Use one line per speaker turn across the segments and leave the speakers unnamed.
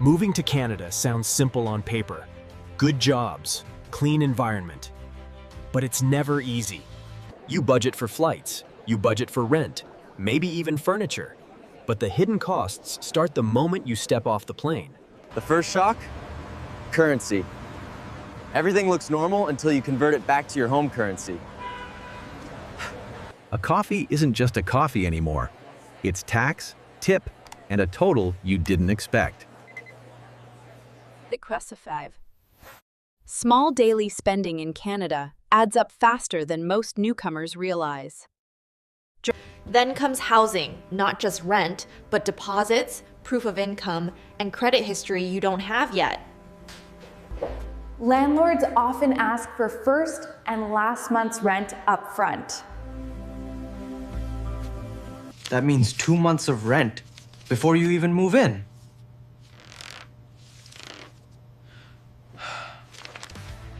Moving to Canada sounds simple on paper. Good jobs, clean environment. But it's never easy. You budget for flights, you budget for rent, maybe even furniture. But the hidden costs start the moment you step off the plane.
The first shock? Currency. Everything looks normal until you convert it back to your home currency.
A coffee isn't just a coffee anymore. It's tax, tip, and a total you didn't expect.
The Cressa 5. Small daily spending in Canada adds up faster than most newcomers realize.
Then comes housing, not just rent, but deposits, proof of income, and credit history you don't have yet.
Landlords often ask for first and last month's rent up front.
That means 2 months of rent before you even move in.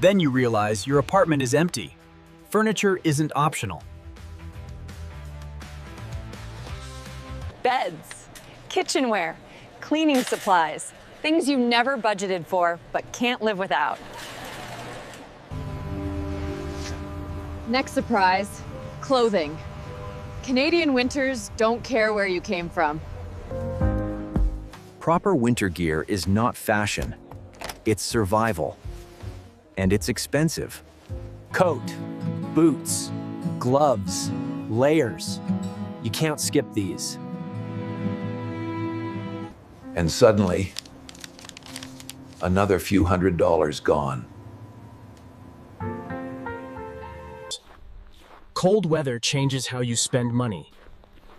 Then you realize your apartment is empty. Furniture isn't optional.
Beds, kitchenware, cleaning supplies, things you never budgeted for but can't live without. Next surprise, clothing. Canadian winters don't care where you came from.
Proper winter gear is not fashion. It's survival. And it's expensive.
Coat, boots, gloves, layers. You can't skip these.
And suddenly, another few $100s gone.
Cold weather changes how you spend money.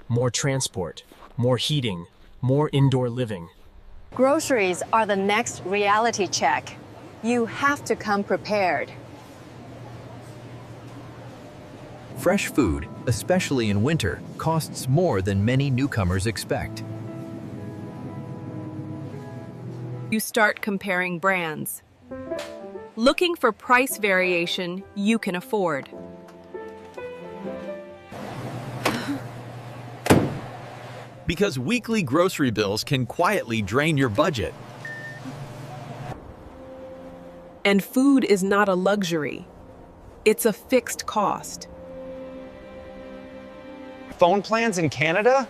More transport, more heating, more indoor living.
Groceries are the next reality check. You have to come prepared.
Fresh food, especially in winter, costs more than many newcomers expect.
You start comparing brands. Looking for price variation you can afford.
Because weekly grocery bills can quietly drain your budget.
And food is not a luxury. It's a fixed cost.
Phone plans in Canada?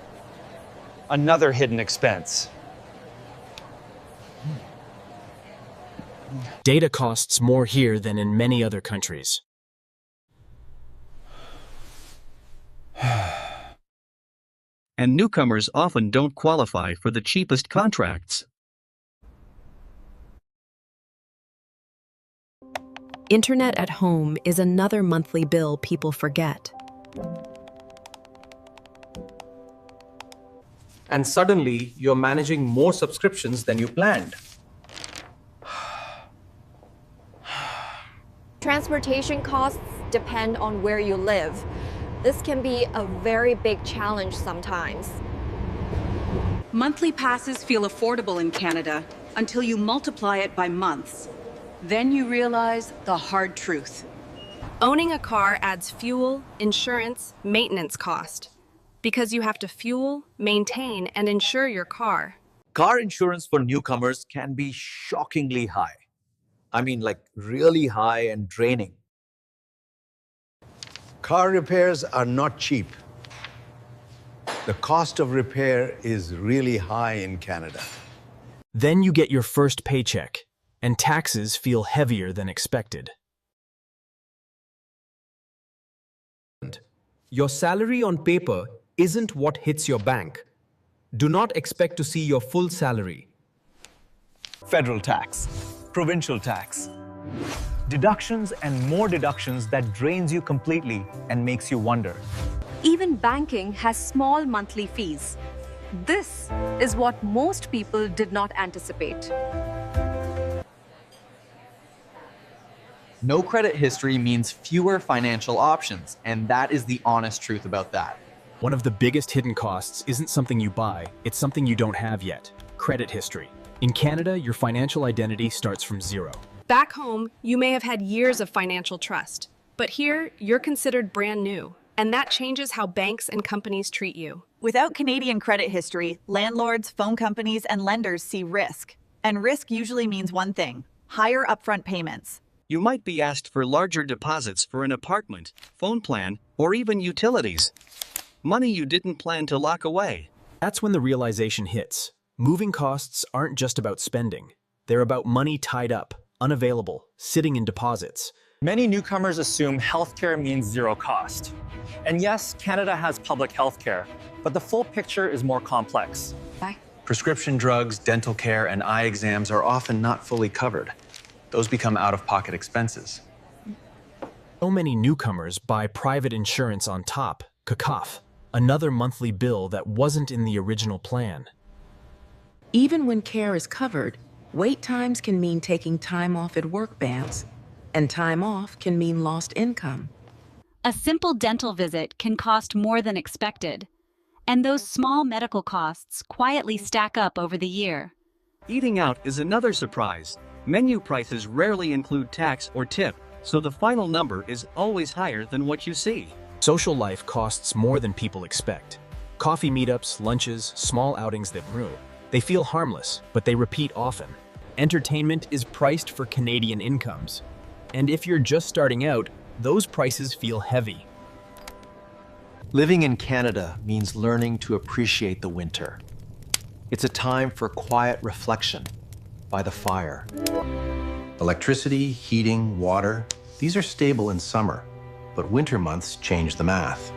Another hidden expense.
Data costs more here than in many other countries.
And newcomers often don't qualify for the cheapest contracts.
Internet at home is another monthly bill people forget.
And suddenly, you're managing more subscriptions than you planned.
Transportation costs depend on where you live. This can be a very big challenge sometimes.
Monthly passes feel affordable in Canada until you multiply it by months. Then you realize the hard truth.
Owning a car adds fuel, insurance, maintenance cost. Because you have to fuel, maintain, and insure your car.
Car insurance for newcomers can be shockingly high. I mean, like really high and draining.
Car repairs are not cheap. The cost of repair is really high in Canada.
Then you get your first paycheck, and taxes feel heavier than expected.
Your salary on paper isn't what hits your bank. Do not expect to see your full salary.
Federal tax, provincial tax, deductions and more deductions that drains you completely and makes you wonder.
Even banking has small monthly fees. This is what most people did not anticipate.
No credit history means fewer financial options, and that is the honest truth about that.
One of the biggest hidden costs isn't something you buy, it's something you don't have yet. Credit history. In Canada, your financial identity starts from zero.
Back home, you may have had years of financial trust, but here, you're considered brand new, and that changes how banks and companies treat you.
Without Canadian credit history, landlords, phone companies, and lenders see risk. And risk usually means one thing: higher upfront payments.
You might be asked for larger deposits for an apartment, phone plan, or even utilities. Money you didn't plan to lock away.
That's when the realization hits. Moving costs aren't just about spending. They're about money tied up, unavailable, sitting in deposits.
Many newcomers assume healthcare means zero cost. And yes, Canada has public healthcare, but the full picture is more complex.
Prescription drugs, dental care, and eye exams are often not fully covered. Those become out-of-pocket expenses.
So many newcomers buy private insurance on top, kakaf, another monthly bill that wasn't in the original plan.
Even when care is covered, wait times can mean taking time off at work bans, and time off can mean lost income.
A simple dental visit can cost more than expected, and those small medical costs quietly stack up over the year.
Eating out is another surprise. Menu prices rarely include tax or tip, so the final number is always higher than what you see.
Social life costs more than people expect. Coffee meetups, lunches, small outings that brew. They feel harmless, but they repeat often. Entertainment is priced for Canadian incomes. And if you're just starting out, those prices feel heavy.
Living in Canada means learning to appreciate the winter. It's a time for quiet reflection by the fire. Electricity, heating, water, these are stable in summer, but winter months change the math.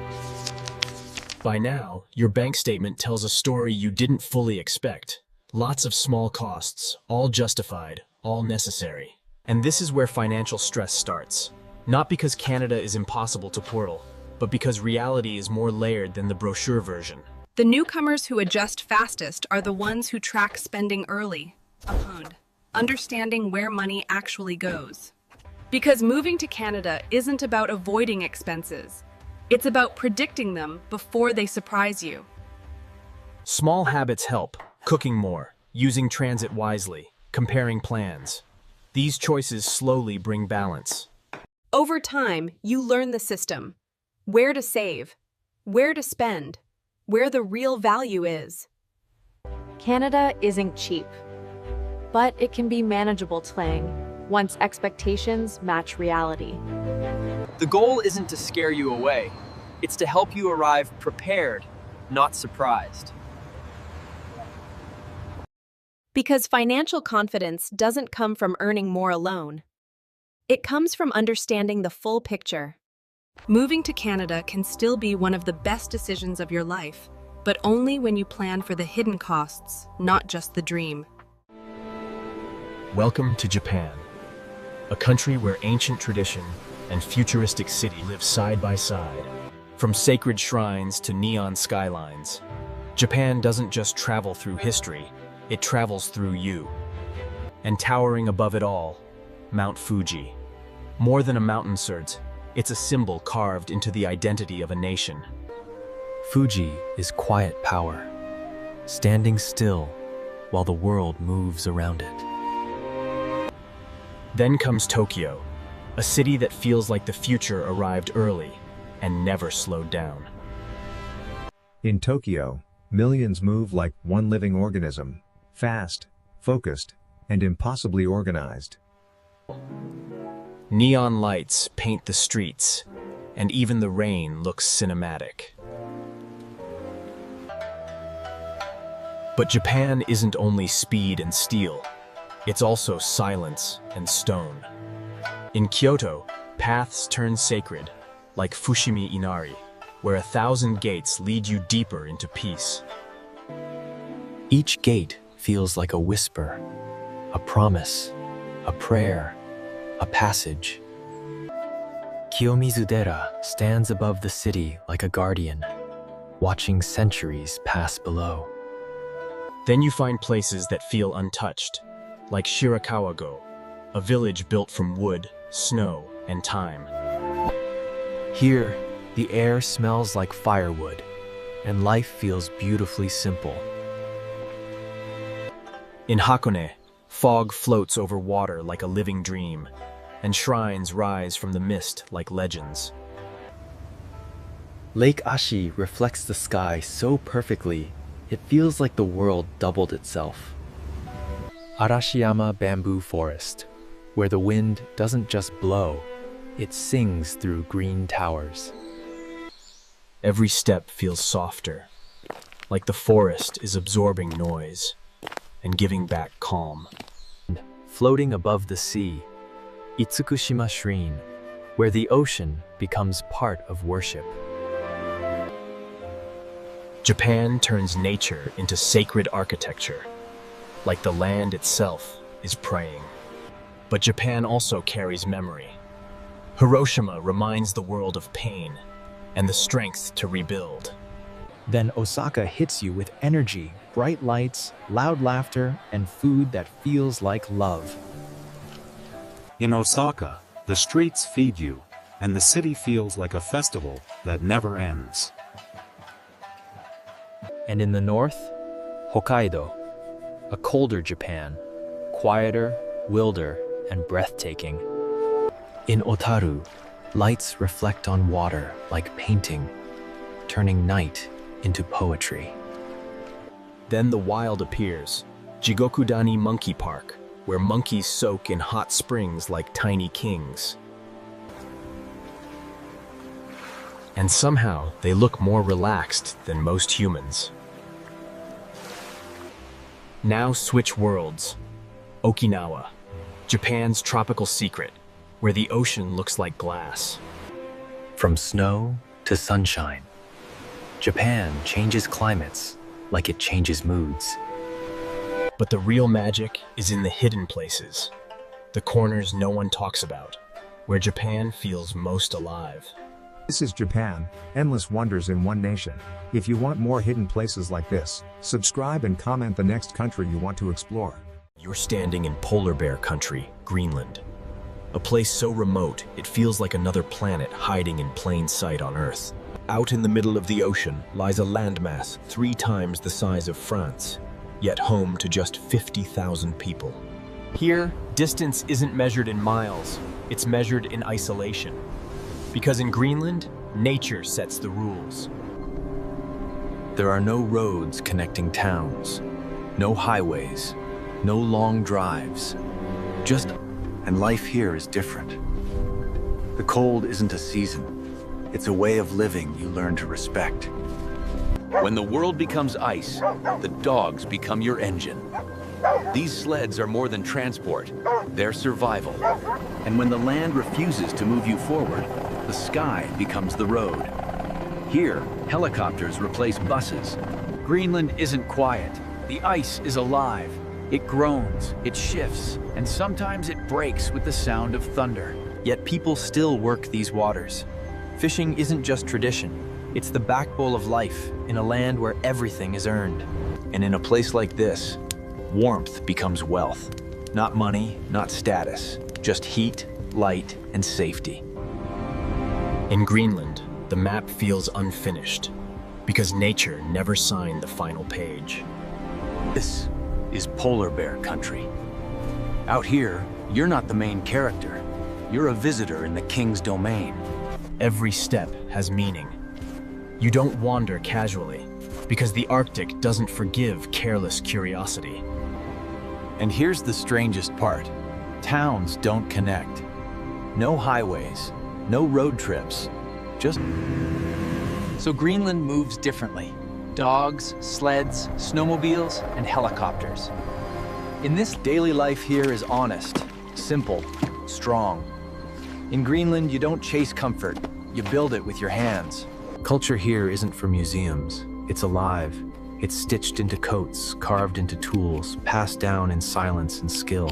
By now, your bank statement tells a story you didn't fully expect. Lots of small costs, all justified, all necessary. And this is where financial stress starts. Not because Canada is impossible to portal, but because reality is more layered than the brochure version.
The newcomers who adjust fastest are the ones who track spending early, understanding where money actually goes. Because moving to Canada isn't about avoiding expenses. It's about predicting them before they surprise you.
Small habits help. Cooking more, using transit wisely, comparing plans. These choices slowly bring balance.
Over time, you learn the system. Where to save, where to spend, where the real value is.
Canada isn't cheap, but it can be manageable tlang once expectations match reality.
The goal isn't to scare you away. It's to help you arrive prepared, not surprised.
Because financial confidence doesn't come from earning more alone. It comes from understanding the full picture. Moving to Canada can still be one of the best decisions of your life, but only when you plan for the hidden costs, not just the dream.
Welcome to Japan, a country where ancient tradition and futuristic city live side by side. From sacred shrines to neon skylines, Japan doesn't just travel through history, it travels through you. And towering above it all, Mount Fuji. More than a mountain, sirs, it's a symbol carved into the identity of a nation.
Fuji is quiet power, standing still while the world moves around it.
Then comes Tokyo, a city that feels like the future arrived early and never slowed down.
In Tokyo, millions move like one living organism, fast, focused, and impossibly organized.
Neon lights paint the streets, and even the rain looks cinematic. But Japan isn't only speed and steel, it's also silence and stone. In Kyoto, paths turn sacred, like Fushimi Inari, where 1,000 gates lead you deeper into peace.
Each gate feels like a whisper, a promise, a prayer, a passage. Kiyomizu-dera stands above the city like a guardian, watching centuries pass below.
Then you find places that feel untouched, like Shirakawa-go, a village built from wood, snow, and time.
Here, the air smells like firewood, and life feels beautifully simple.
In Hakone, fog floats over water like a living dream, and shrines rise from the mist like legends.
Lake Ashi reflects the sky so perfectly, it feels like the world doubled itself. Arashiyama Bamboo Forest, where the wind doesn't just blow, it sings through green towers.
Every step feels softer, like the forest is absorbing noise and giving back calm.
Floating above the sea, Itsukushima Shrine, where the ocean becomes part of worship.
Japan turns nature into sacred architecture, like the land itself is praying. But Japan also carries memory. Hiroshima reminds the world of pain and the strength to rebuild.
Then Osaka hits you with energy, bright lights, loud laughter, and food that feels like love.
In Osaka, the streets feed you, and the city feels like a festival that never ends.
And in the north, Hokkaido, a colder Japan, quieter, wilder, and breathtaking.
In Otaru, lights reflect on water like painting, turning night into poetry.
Then the wild appears, Jigokudani Monkey Park, where monkeys soak in hot springs like tiny kings. And somehow they look more relaxed than most humans. Now switch worlds. Okinawa, Japan's tropical secret, where the ocean looks like glass.
From snow to sunshine, Japan changes climates like it changes moods.
But the real magic is in the hidden places, the corners no one talks about, where Japan feels most alive.
This is Japan, endless wonders in one nation. If you want more hidden places like this, subscribe and comment the next country you want to explore.
You're standing in polar bear country, Greenland. A place so remote, it feels like another planet hiding in plain sight on Earth. Out in the middle of the ocean lies a landmass 3 times the size of France, yet home to just 50,000 people. Here, distance isn't measured in miles, it's measured in isolation. Because in Greenland, nature sets the rules.
There are no roads connecting towns, no highways, no long drives. And life here is different. The cold isn't a season. It's a way of living you learn to respect.
When the world becomes ice, the dogs become your engine. These sleds are more than transport, they're survival. And when the land refuses to move you forward, the sky becomes the road. Here, helicopters replace buses. Greenland isn't quiet. The ice is alive. It groans, it shifts, and sometimes it breaks with the sound of thunder.
Yet people still work these waters. Fishing isn't just tradition. It's the backbone of life in a land where everything is earned.
And in a place like this, warmth becomes wealth. Not money, not status, just heat, light, and safety. In Greenland, the map feels unfinished because nature never signed the final page.
This is polar bear country. Out here, you're not the main character. You're a visitor in the king's domain.
Every step has meaning. You don't wander casually, because the Arctic doesn't forgive careless curiosity.
And here's the strangest part. Towns don't connect. No highways, no road trips, just...
So Greenland moves differently. Dogs, sleds, snowmobiles, and helicopters. In this, daily life here is honest, simple, strong. In Greenland, you don't chase comfort, you build it with your hands.
Culture here isn't for museums. It's alive. It's stitched into coats, carved into tools, passed down in silence and skill.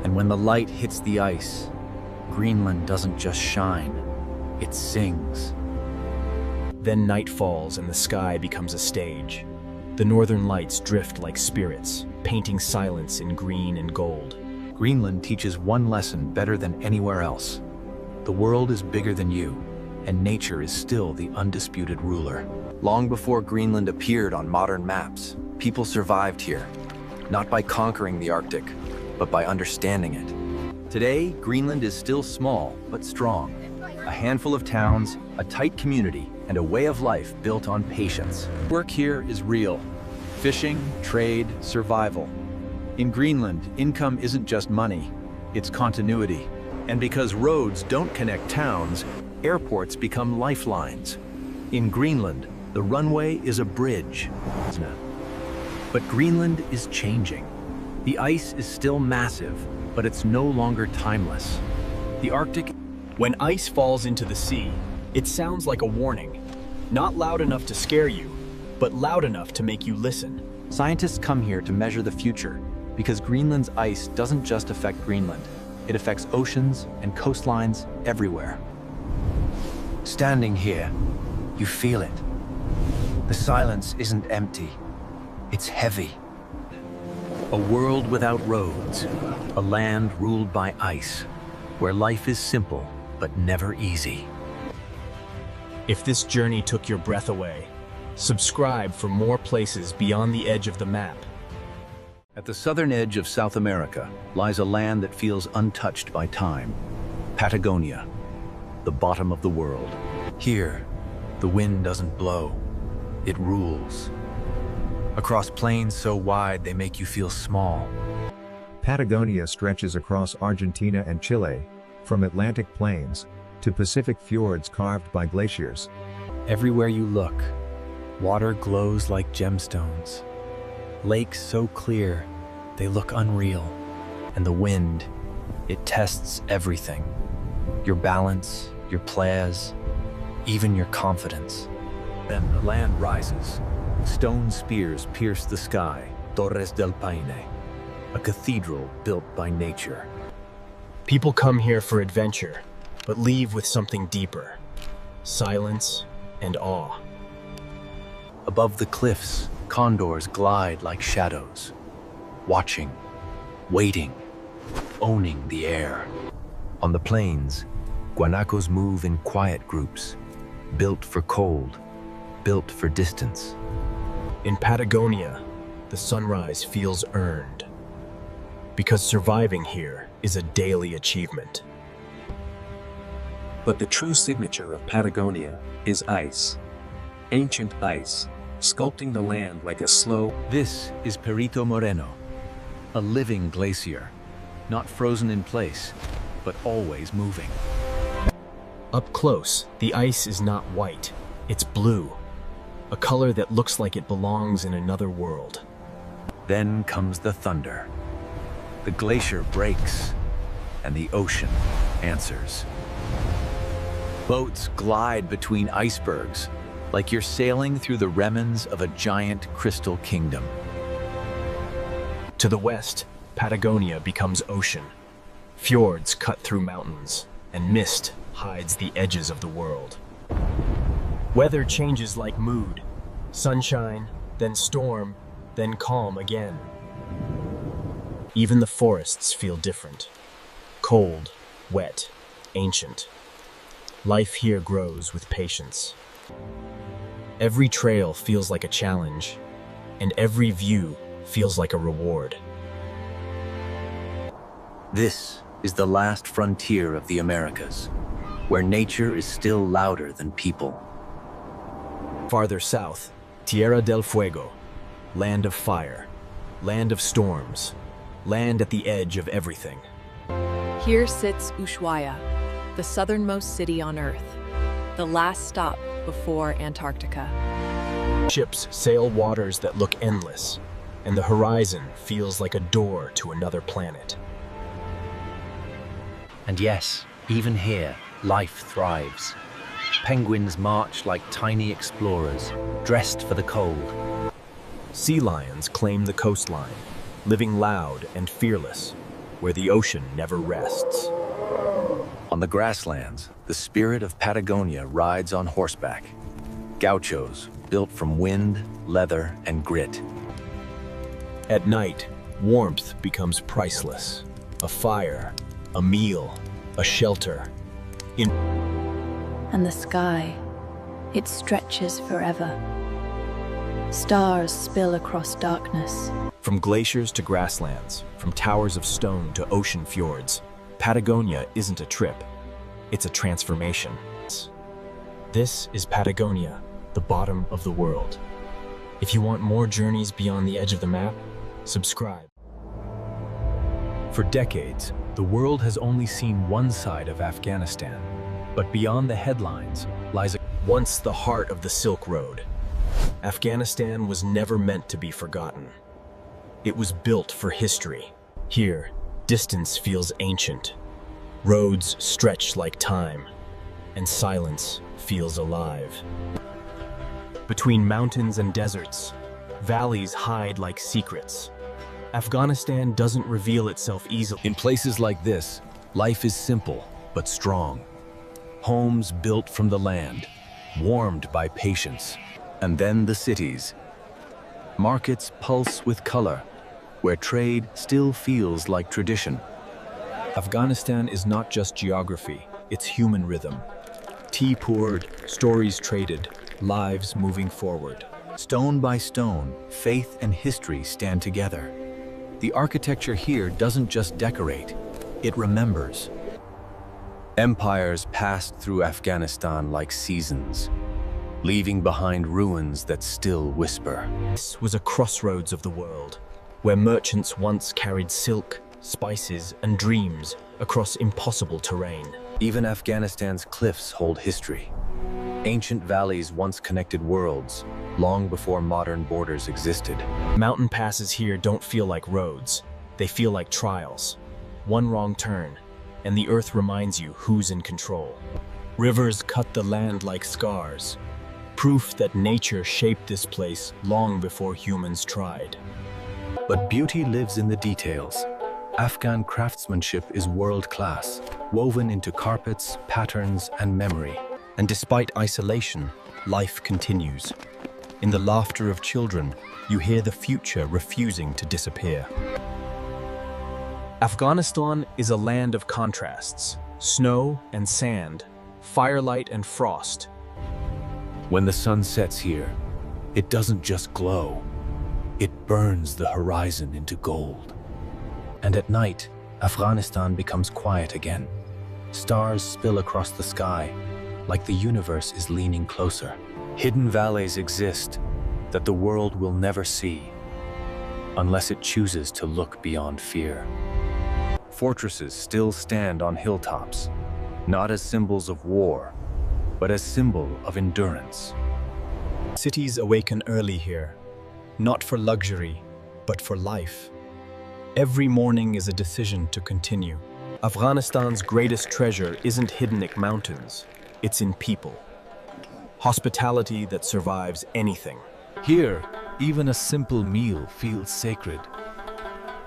And when the light hits the ice, Greenland doesn't just shine, it sings.
Then night falls and the sky becomes a stage. The northern lights drift like spirits, painting silence in green and gold.
Greenland teaches one lesson better than anywhere else. The world is bigger than you, and nature is still the undisputed ruler.
Long before Greenland appeared on modern maps, people survived here, not by conquering the Arctic, but by understanding it.
Today, Greenland is still small, but strong. A handful of towns, a tight community, and a way of life built on patience. Work here is real. Fishing, trade, survival.
In Greenland, income isn't just money, it's continuity. And because roads don't connect towns, airports become lifelines. In Greenland, the runway is a bridge. But Greenland is changing. The ice is still massive, but it's no longer timeless. The Arctic...
When ice falls into the sea, it sounds like a warning. Not loud enough to scare you, but loud enough to make you listen.
Scientists come here to measure the future because Greenland's ice doesn't just affect Greenland. It affects oceans and coastlines everywhere.
Standing here, you feel it. The silence isn't empty. It's heavy.
A world without roads, a land ruled by ice, where life is simple but never easy.
If this journey took your breath away, subscribe for more places beyond the edge of the map.
At the southern edge of South America lies a land that feels untouched by time. Patagonia, the bottom of the world.
Here, the wind doesn't blow, it rules. Across plains so wide they make you feel small.
Patagonia stretches across Argentina and Chile, from Atlantic plains to Pacific fjords carved by glaciers.
Everywhere you look, water glows like gemstones. Lakes so clear, they look unreal. And the wind, it tests everything. Your balance, your players, even your confidence.
Then the land rises. Stone spears pierce the sky, Torres del Paine, a cathedral built by nature.
People come here for adventure, but leave with something deeper. Silence and awe.
Above the cliffs, condors glide like shadows, watching, waiting, owning the air.
On the plains, guanacos move in quiet groups, built for cold, built for distance.
In Patagonia, the sunrise feels earned, because surviving here is a daily achievement.
But the true signature of Patagonia is ice. Ancient ice, sculpting the land like a slow...
This is Perito Moreno, a living glacier, not frozen in place, but always moving.
Up close, the ice is not white, it's blue, a color that looks like it belongs in another world.
Then comes the thunder. The glacier breaks, and the ocean answers. Boats glide between icebergs, like you're sailing through the remnants of a giant crystal kingdom.
To the west, Patagonia becomes ocean. Fjords cut through mountains, and mist hides the edges of the world. Weather changes like mood. Sunshine, then storm, then calm again. Even the forests feel different. Cold, wet, ancient. Life here grows with patience. Every trail feels like a challenge, and every view feels like a reward.
This is the last frontier of the Americas, where nature is still louder than people.
Farther south, Tierra del Fuego, land of fire, land of storms, land at the edge of everything.
Here sits Ushuaia, the southernmost city on Earth, the last stop before Antarctica.
Ships sail waters that look endless, and the horizon feels like a door to another planet.
And yes, even here, life thrives. Penguins march like tiny explorers, dressed for the cold.
Sea lions claim the coastline, living loud and fearless, where the ocean never rests.
On the grasslands, the spirit of Patagonia rides on horseback. Gauchos, built from wind, leather, and grit.
At night, warmth becomes priceless. A fire, a meal, a shelter.
And the sky, it stretches forever. Stars spill across darkness.
From glaciers to grasslands, from towers of stone to ocean fjords, Patagonia isn't a trip, it's a transformation. This is Patagonia, the bottom of the world. If you want more journeys beyond the edge of the map, subscribe. For decades, the world has only seen one side of Afghanistan. But beyond the headlines lies once the heart of the Silk Road. Afghanistan was never meant to be forgotten. It was built for history. Here, distance feels ancient. Roads stretch like time, and silence feels alive. Between mountains and deserts, valleys hide like secrets. Afghanistan doesn't reveal itself easily.
In places like this, life is simple but strong. Homes built from the land, warmed by patience. And then the cities. Markets pulse with color, where trade still feels like tradition.
Afghanistan is not just geography, it's human rhythm. Tea poured, stories traded, lives moving forward.
Stone by stone, faith and history stand together. The architecture here doesn't just decorate, it remembers. Empires passed through Afghanistan like seasons, leaving behind ruins that still whisper.
This was a crossroads of the world, where merchants once carried silk, spices, and dreams across impossible terrain.
Even Afghanistan's cliffs hold history. Ancient valleys once connected worlds, long before modern borders existed.
Mountain passes here don't feel like roads, they feel like trials. One wrong turn, and the earth reminds you who's in control. Rivers cut the land like scars, proof that nature shaped this place long before humans tried.
But beauty lives in the details. Afghan craftsmanship is world-class, woven into carpets, patterns, and memory.
And despite isolation, life continues. In the laughter of children, you hear the future refusing to disappear. Afghanistan is a land of contrasts, snow and sand, firelight and frost.
When the sun sets here, it doesn't just glow, it burns the horizon into gold. And at night, Afghanistan becomes quiet again. Stars spill across the sky, like the universe is leaning closer. Hidden valleys exist that the world will never see, unless it chooses to look beyond fear. Fortresses still stand on hilltops, not as symbols of war, but as symbol of endurance.
Cities awaken early here, not for luxury, but for life. Every morning is a decision to continue. Afghanistan's greatest treasure isn't hidden in mountains, it's in people. Hospitality that survives anything.
Here, even a simple meal feels sacred.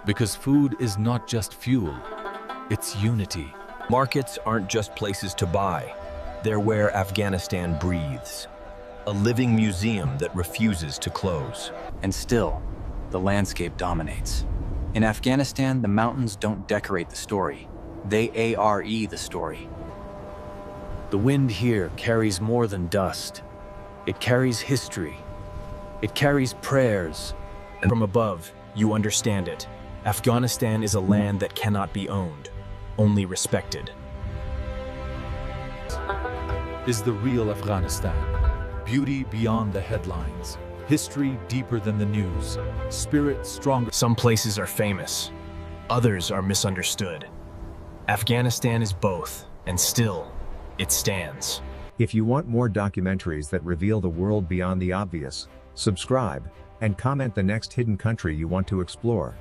Because food is not just fuel, it's unity.
Markets aren't just places to buy. They're where Afghanistan breathes. A living museum that refuses to close.
And still, the landscape dominates. In Afghanistan, the mountains don't decorate the story. They ARE the story.
The wind here carries more than dust. It carries history. It carries prayers.
And from above, you understand it. Afghanistan is a land that cannot be owned, only respected.
Is the real Afghanistan. Beauty beyond the headlines. History deeper than the news. Spirit stronger.
Some places are famous. Others are misunderstood. Afghanistan is both, and still, it stands.
If you want more documentaries that reveal the world beyond the obvious, subscribe and comment the next hidden country you want to explore.